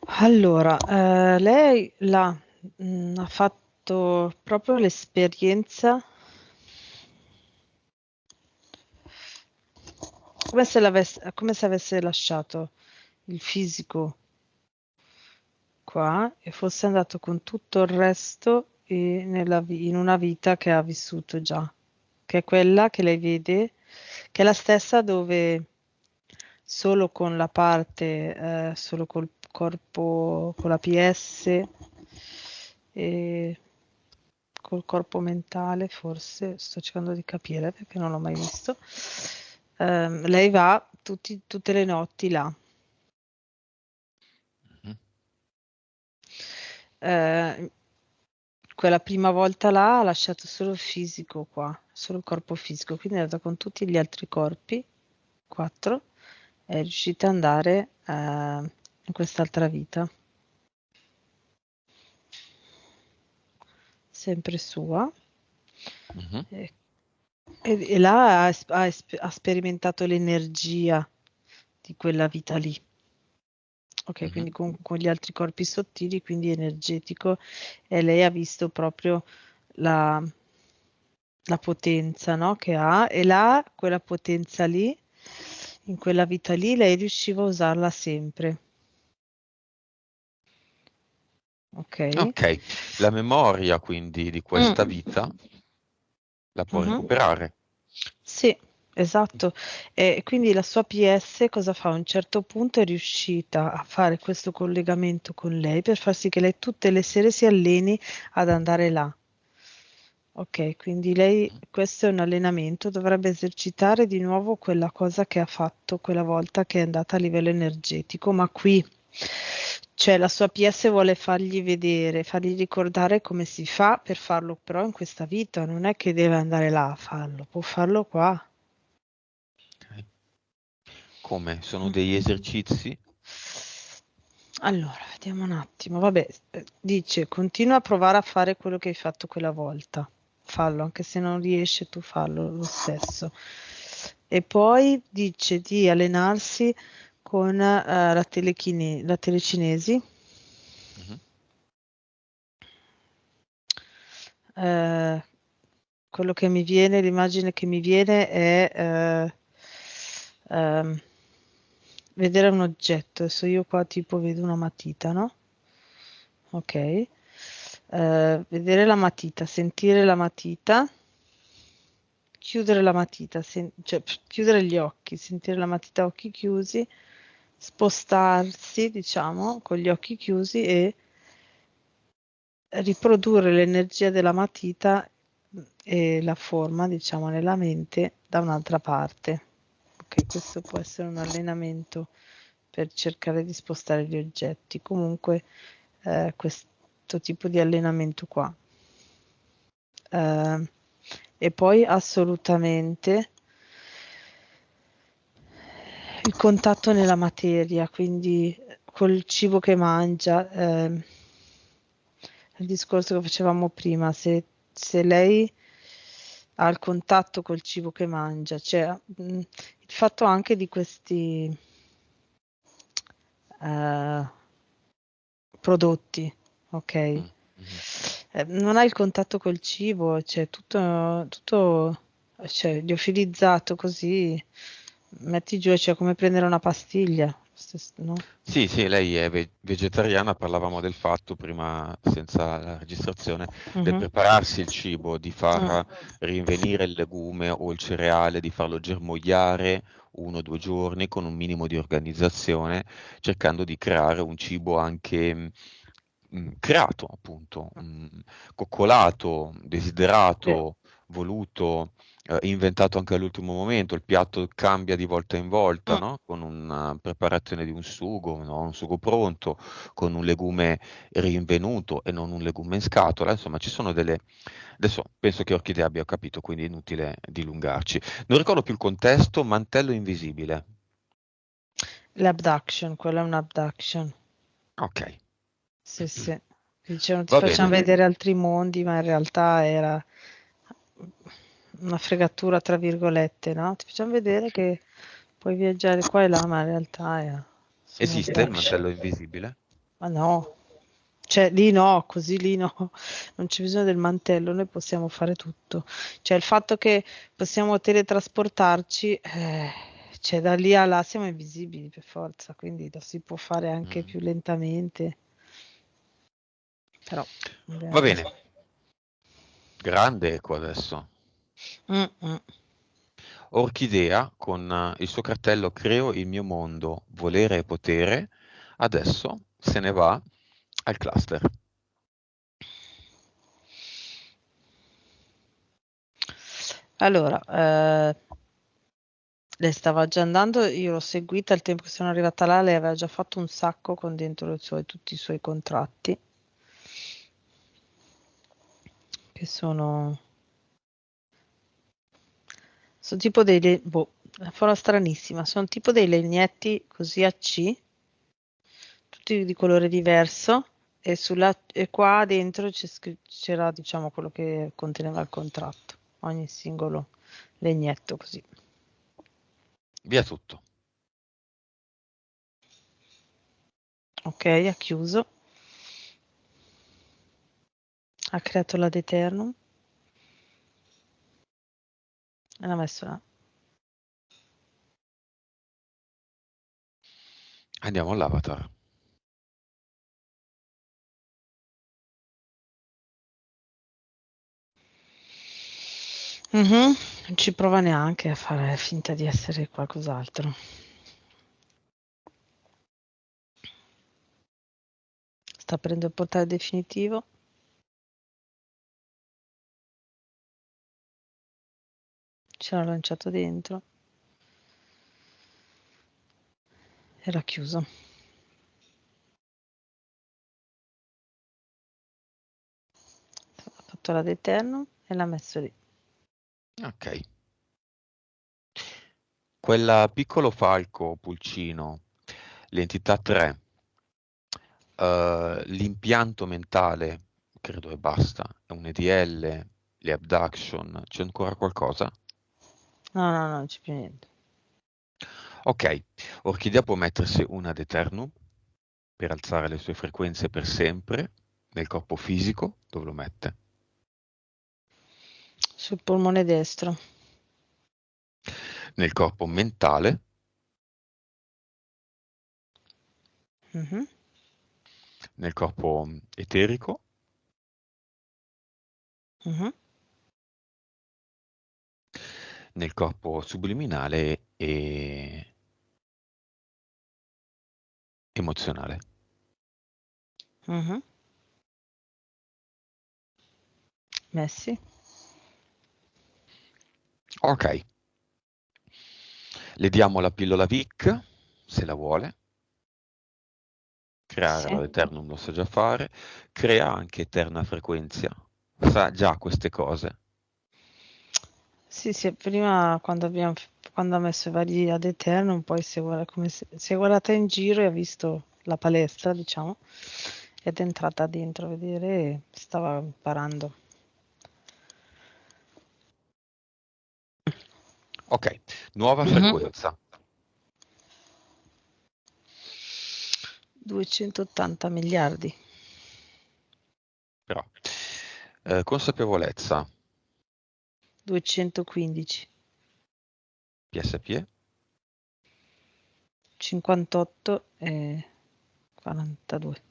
Allora, lei ha fatto proprio l'esperienza come se avesse lasciato il fisico qua e fosse andato con tutto il resto in una vita che ha vissuto già, che è quella che lei vede, che è la stessa dove solo con la parte, solo col corpo, con la PS e col corpo mentale, forse, sto cercando di capire perché non l'ho mai visto. Lei va tutte le notti là. Mhm. Eh, quella prima volta là ha lasciato solo il fisico qua, solo il corpo fisico, quindi è andata con tutti gli altri corpi, quattro, è riuscita ad andare in quest'altra vita, sempre sua. Mhm. E, e là ha sperimentato l'energia di quella vita lì. Ok, Mhm. quindi con gli altri corpi sottili, quindi energetico, e lei ha visto proprio la, la potenza, no, che ha, e là, quella potenza lì, in quella vita lì, lei riusciva a usarla sempre. Ok? Ok, la memoria quindi di questa Mm. vita la può Mhm. recuperare. Sì, esatto. E quindi la sua PS cosa fa? A un certo punto è riuscita a fare questo collegamento con lei per far sì che lei tutte le sere si alleni ad andare là. Ok, quindi lei, Mhm. questo è un allenamento, dovrebbe esercitare di nuovo quella cosa che ha fatto quella volta che è andata a livello energetico, ma qui, cioè la sua PS vuole fargli vedere, fargli ricordare come si fa per farlo però in questa vita, non è che deve andare là a farlo, può farlo qua. Ok. Come? Sono Mm. degli esercizi? Allora, vediamo un attimo. Vabbè, dice, continua a provare a fare quello che hai fatto quella volta. Fallo, anche se non riesce, tu fallo lo stesso. E poi dice di allenarsi con la telecinesi. Mhm. Eh, quello che mi viene, l'immagine che mi viene è ehm, vedere un oggetto. Adesso io qua tipo vedo una matita, no? Ok. vedere la matita, sentire la matita, chiudere la matita, cioè chiudere gli occhi, sentire la matita a occhi chiusi, spostarsi, diciamo, con gli occhi chiusi e riprodurre l'energia della matita e la forma, diciamo, nella mente da un'altra parte. Ok, questo può essere un allenamento per cercare di spostare gli oggetti. Comunque, questo tipo di allenamento qua. E poi assolutamente il contatto nella materia, quindi col cibo che mangia, il discorso che facevamo prima, se lei ha il contatto col cibo che mangia, cioè il fatto anche di questi prodotti, ok? Mhm. Non hai il contatto col cibo, cioè tutto cioè, liofilizzato così, metti giù, cioè come prendere una pastiglia, no? Sì, sì, lei è vegetariana, parlavamo del fatto prima, senza la registrazione, del Mhm. prepararsi il cibo, di Mm. far rinvenire il legume o il cereale, di farlo germogliare 1 o 2 giorni con un minimo di organizzazione, cercando di creare un cibo anche creato, appunto, coccolato, Sì. desiderato, voluto, inventato anche all'ultimo momento. Il piatto cambia di volta in volta, Mm. no? Con una preparazione di un sugo, no? Un sugo pronto, con un legume rinvenuto e non un legume in scatola. Insomma, ci sono delle. Adesso penso che Orchidea abbia capito, quindi è inutile dilungarci. Non ricordo più il contesto, mantello invisibile. L'abduction, quella è un abduction. Ok, Sì, sì. Dicevano ti va facciamo bene. vedere altri mondi, ma in realtà era una fregatura tra virgolette, no? Ti facciamo vedere che puoi viaggiare qua e là, ma in realtà sono Esiste il abduction. mantello invisibile? Ma no, cioè lì no, così lì no, non c'è bisogno del mantello, noi possiamo fare tutto. Cioè il fatto che possiamo teletrasportarci, cioè da lì a là siamo invisibili per forza, quindi lo si può fare anche Mm. più lentamente, però Va abbiamo bene, visto. grande eco adesso. Mm, mm. Orchidea con il suo cartello Creo il mio mondo, volere e potere, adesso se ne va al cluster. Allora, lei stava già andando, io l'ho seguita, al tempo che sono arrivata là, lei aveva già fatto un sacco con dentro tutti i suoi contratti, che sono tipo boh, farò stranissima, sono tipo dei legnetti così a C, tutti di colore diverso, e qua dentro c'era, diciamo, quello che conteneva il contratto, ogni singolo legnetto così. Via tutto. Ok, ha chiuso, ha creato la Eternum e l'ha messo là. Andiamo all'avatar. Mhm. Non ci prova neanche a fare finta di essere qualcos'altro. Sta prendendo il portale definitivo, ce l'ha lanciato dentro e l'ha chiuso. Ha fatto la Eternum e l'ha messo lì. Ok. Quella piccolo falco pulcino, l'entità 3, l'impianto mentale, credo e basta, è un EDL, le abduction, c'è ancora qualcosa? No, no, no, non c'è più niente. Ok, Orchidea può mettersi una ad Eternum per alzare le sue frequenze per sempre nel corpo fisico, dove lo mette? Sul polmone destro. Nel corpo mentale, Mhm. nel corpo eterico, Mhm. nel corpo subliminale e emozionale. Mhm. Messi. Ok, le diamo la pillola Vic, se la vuole. Creare Sì. l'Eternum lo sa già fare, crea anche Eterna Frequenzia, sa già queste cose. Sì, sì, prima quando ha messo i vari ad Eternum, poi si è guardata in giro e ha visto la palestra, diciamo, ed è entrata dentro a vedere e stava imparando. Ok, nuova Mhm. frequenza, 280 miliardi, però. Consapevolezza, 215, PSP, 58 e 42,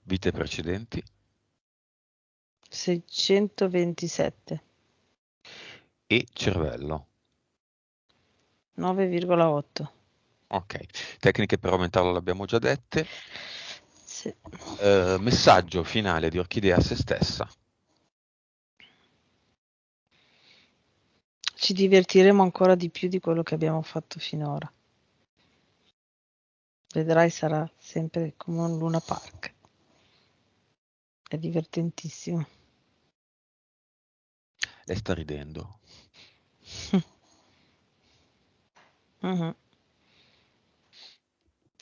vite precedenti 627, e cervello. 9,8. Ok, tecniche per aumentarlo l'abbiamo già dette. Sì. Messaggio finale di Orchidea a se stessa. Ci divertiremo ancora di più di quello che abbiamo fatto finora. Vedrai, sarà sempre come un Luna Park. È divertentissimo. Lei sta ridendo. Mhm.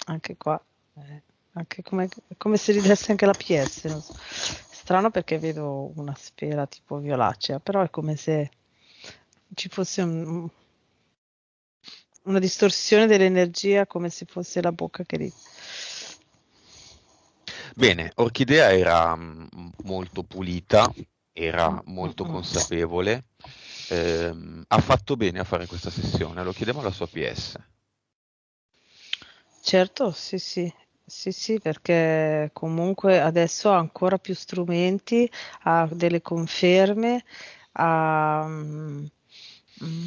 Anche qua, anche come se ridesse anche la PS. Non so. Strano perché vedo una sfera tipo violacea, però è come se ci fosse una distorsione dell'energia, come se fosse la bocca che ride. Bene, Orchidea era molto pulita, era Mm, mm, molto mm. consapevole, ha fatto bene a fare questa sessione, lo chiediamo alla sua PS. Certo, sì, sì, sì, sì, perché comunque adesso ha ancora più strumenti, ha delle conferme,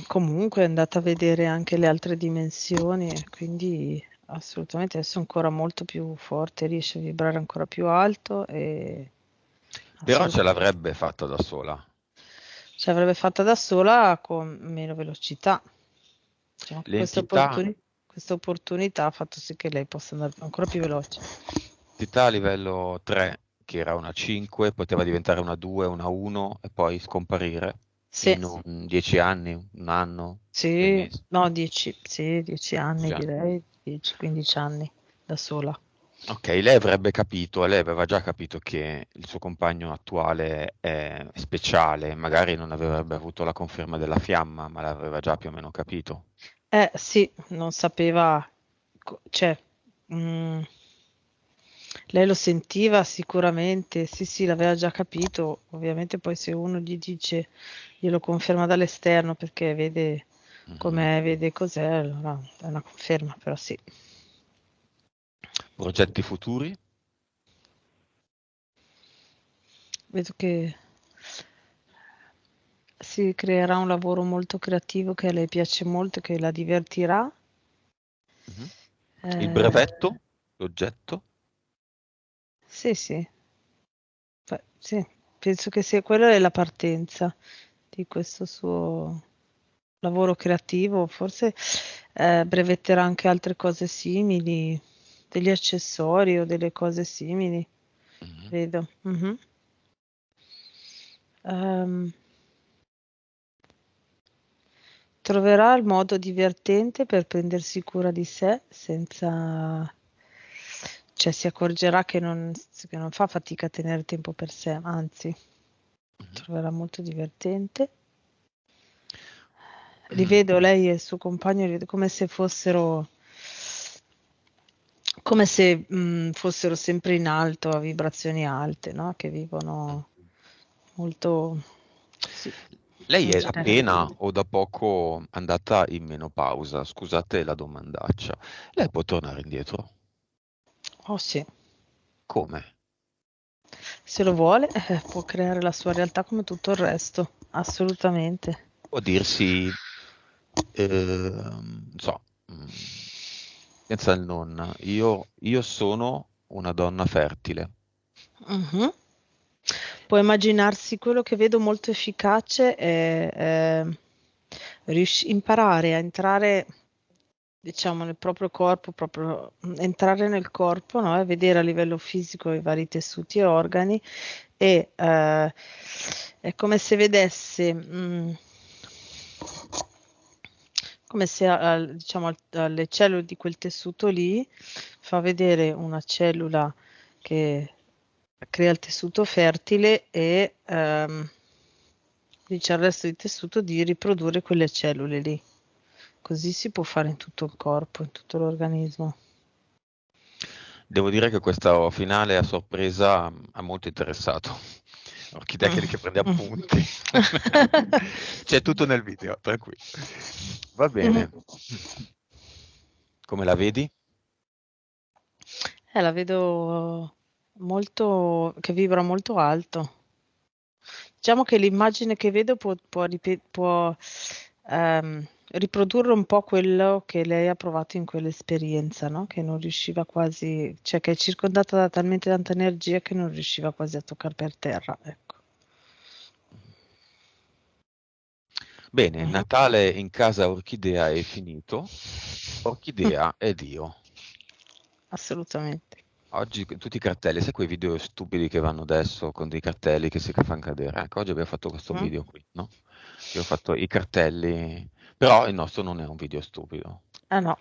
comunque è andata a vedere anche le altre dimensioni, e quindi assolutamente adesso è ancora molto più forte, riesce a vibrare ancora più alto e Però ce assolutamente l'avrebbe fatta da sola. ci avrebbe fatta da sola con meno velocità. Diciamo che L'entità questa opportunità ha fatto sì che lei possa andare ancora più veloce. entità a livello 3, che era una 5, poteva diventare una 2, una 1 e poi scomparire Sì, in 10 anni, un anno, 6 sì, mesi. no, 10, sì, 10 anni 10 anni. direi, 10-15 anni da sola. Ok, lei avrebbe capito, lei aveva già capito che il suo compagno attuale è speciale, magari non avrebbe avuto la conferma della fiamma, ma l'aveva già più o meno capito. Sì, non sapeva, cioè, mm, lei lo sentiva sicuramente, sì, sì, l'aveva già capito. Ovviamente poi se uno gli dice, glielo conferma dall'esterno perché vede Mhm. com'è, vede cos'è, allora è una conferma, però sì. Progetti futuri? Vedo che si creerà un lavoro molto creativo che a lei piace molto, che la divertirà. Mhm. Il Eh, brevetto? L'oggetto? sì, sì, sì, penso che sia quella è la partenza di questo suo lavoro creativo. Forse brevetterà anche altre cose simili, degli accessori o delle cose simili, Mhm. vedo. Mhm. Ehm, Troverà il modo divertente per prendersi cura di sé senza, cioè si accorgerà che non fa fatica a tenere tempo per sé, anzi, Mhm. troverà molto divertente. Mm. Rivedo lei e il suo compagno come se fossero sempre in alto, a vibrazioni alte, no? Che vivono molto, sì, Lei in è genere. appena o da poco andata in menopausa, scusate la domandaccia. Lei può tornare indietro? Oh sì. Come? Se lo vuole, può creare la sua realtà come tutto il resto, assolutamente. Può dirsi, non so, senza il non, io sono una donna fertile. Mhm. Può immaginarsi quello che vedo molto efficace è imparare a entrare, diciamo, nel proprio corpo, proprio entrare nel corpo, no? E vedere a livello fisico i vari tessuti e organi e è come se vedesse, come se diciamo, alle cellule di quel tessuto lì fa vedere una cellula che crea il tessuto fertile e dice al resto del tessuto di riprodurre quelle cellule lì. Così si può fare in tutto il corpo, in tutto l'organismo. Devo dire che questa finale a sorpresa ha molto interessato. Orchidea Mm. che prende Mm. appunti. C'è tutto nel video, tranquillo. Va Mm. bene. Come la vedi? La vedo molto, che vibra molto alto. Diciamo che l'immagine che vedo può riprodurre un po' quello che lei ha provato in quell'esperienza, no? Che non riusciva quasi, cioè che è circondata da talmente tanta energia che non riusciva quasi a toccare per terra, ecco. Bene, Mhm. Natale in casa Orchidea è finito. Orchidea è Dio. Assolutamente. Oggi tutti i cartelli, sai quei video stupidi che vanno adesso con dei cartelli che si fanno cadere? Ecco, oggi abbiamo fatto questo Mm? video qui, no? Abbiamo fatto i cartelli, però il nostro non è un video stupido. Ah no.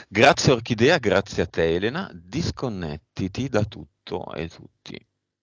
Grazie Orchidea, grazie a te Elena, disconnettiti da tutto e tutti.